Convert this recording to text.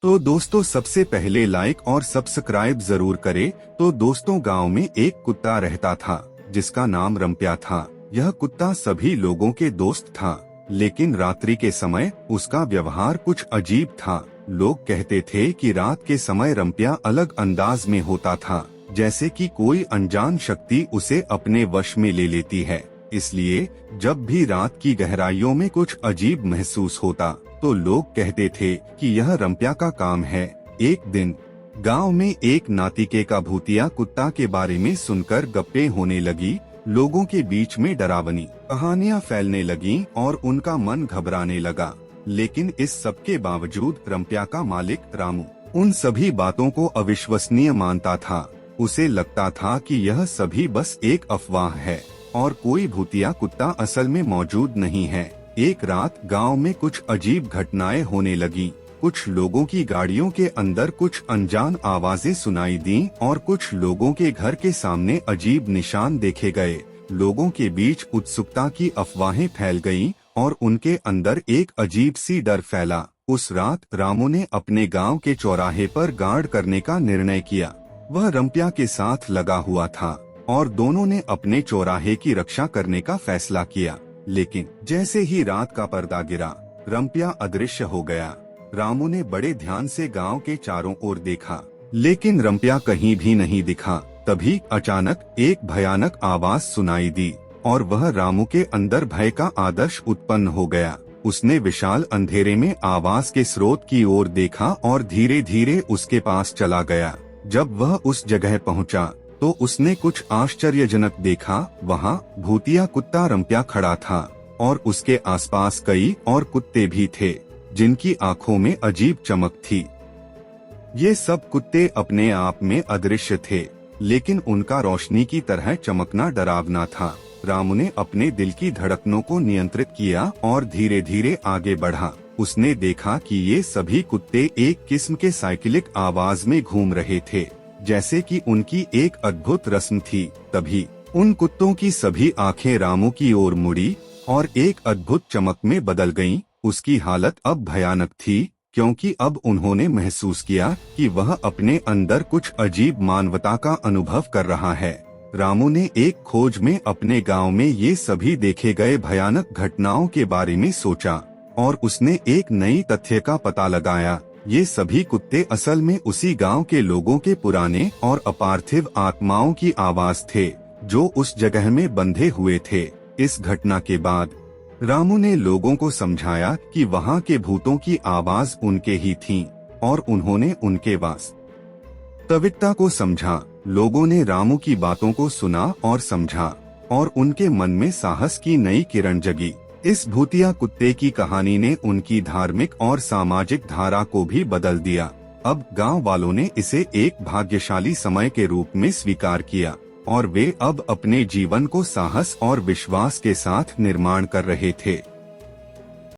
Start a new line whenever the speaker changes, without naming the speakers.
तो दोस्तों सबसे पहले लाइक और सब्सक्राइब जरूर करें। तो दोस्तों गांव में एक कुत्ता रहता था जिसका नाम रंप्या था। यह कुत्ता सभी लोगों के दोस्त था, लेकिन रात्रि के समय उसका व्यवहार कुछ अजीब था। लोग कहते थे कि रात के समय रंप्या अलग अंदाज में होता था, जैसे कि कोई अनजान शक्ति उसे अपने वश में ले लेती है। इसलिए जब भी रात की गहराइयों में कुछ अजीब महसूस होता तो लोग कहते थे कि यह रंप्या का काम है। एक दिन गांव में एक नातिके का भूतिया कुत्ता के बारे में सुनकर गप्पे होने लगी। लोगों के बीच में डरावनी कहानियां फैलने लगीं और उनका मन घबराने लगा। लेकिन इस सब के बावजूद रंप्या का मालिक रामू उन सभी बातों को अविश्वसनीय मानता था। उसे लगता था कि यह सभी बस एक अफवाह है और कोई भूतिया कुत्ता असल में मौजूद नहीं है। एक रात गांव में कुछ अजीब घटनाएं होने लगी। कुछ लोगों की गाड़ियों के अंदर कुछ अनजान आवाजें सुनाई दी और कुछ लोगों के घर के सामने अजीब निशान देखे गए। लोगों के बीच उत्सुकता की अफवाहें फैल गईं और उनके अंदर एक अजीब सी डर फैला। उस रात रामू ने अपने गांव के चौराहे पर गार्ड करने का निर्णय किया। वह रंप्या के साथ लगा हुआ था और दोनों ने अपने चौराहे की रक्षा करने का फैसला किया। लेकिन जैसे ही रात का पर्दा गिरा, रंप्या अदृश्य हो गया। रामू ने बड़े ध्यान से गांव के चारों ओर देखा, लेकिन रंप्या कहीं भी नहीं दिखा। तभी अचानक एक भयानक आवाज सुनाई दी और वह रामू के अंदर भय का आदर्श उत्पन्न हो गया। उसने विशाल अंधेरे में आवाज के स्रोत की ओर देखा और धीरे धीरे उसके पास चला गया। जब वह उस जगह पहुंचा तो उसने कुछ आश्चर्यजनक देखा। वहां भूतिया कुत्ता रंप्या खड़ा था और उसके आसपास कई और कुत्ते भी थे जिनकी आंखों में अजीब चमक थी। ये सब कुत्ते अपने आप में अदृश्य थे, लेकिन उनका रोशनी की तरह चमकना डरावना था। रामू ने अपने दिल की धड़कनों को नियंत्रित किया और धीरे धीरे आगे बढ़ा। उसने देखा कि ये सभी कुत्ते एक किस्म के साइकिलिक आवाज में घूम रहे थे, जैसे कि उनकी एक अद्भुत रस्म थी। तभी उन कुत्तों की सभी आंखें रामू की ओर मुड़ी और एक अद्भुत चमक में बदल गईं। उसकी हालत अब भयानक थी, क्योंकि अब उन्होंने महसूस किया कि वह अपने अंदर कुछ अजीब मानवता का अनुभव कर रहा है। रामू ने एक खोज में अपने गांव में ये सभी देखे गए भयानक घटनाओं के बारे में सोचा और उसने एक नई तथ्य का पता लगाया। ये सभी कुत्ते असल में उसी गांव के लोगों के पुराने और अपार्थिव आत्माओं की आवाज थे, जो उस जगह में बंधे हुए थे। इस घटना के बाद रामू ने लोगों को समझाया कि वहां के भूतों की आवाज उनके ही थी और उन्होंने उनके वास्तविकता को समझा। लोगों ने रामू की बातों को सुना और समझा और उनके मन में साहस की नई किरण जगी। इस भूतिया कुत्ते की कहानी ने उनकी धार्मिक और सामाजिक धारा को भी बदल दिया। अब गांव वालों ने इसे एक भाग्यशाली समय के रूप में स्वीकार किया और वे अब अपने जीवन को साहस और विश्वास के साथ निर्माण कर रहे थे।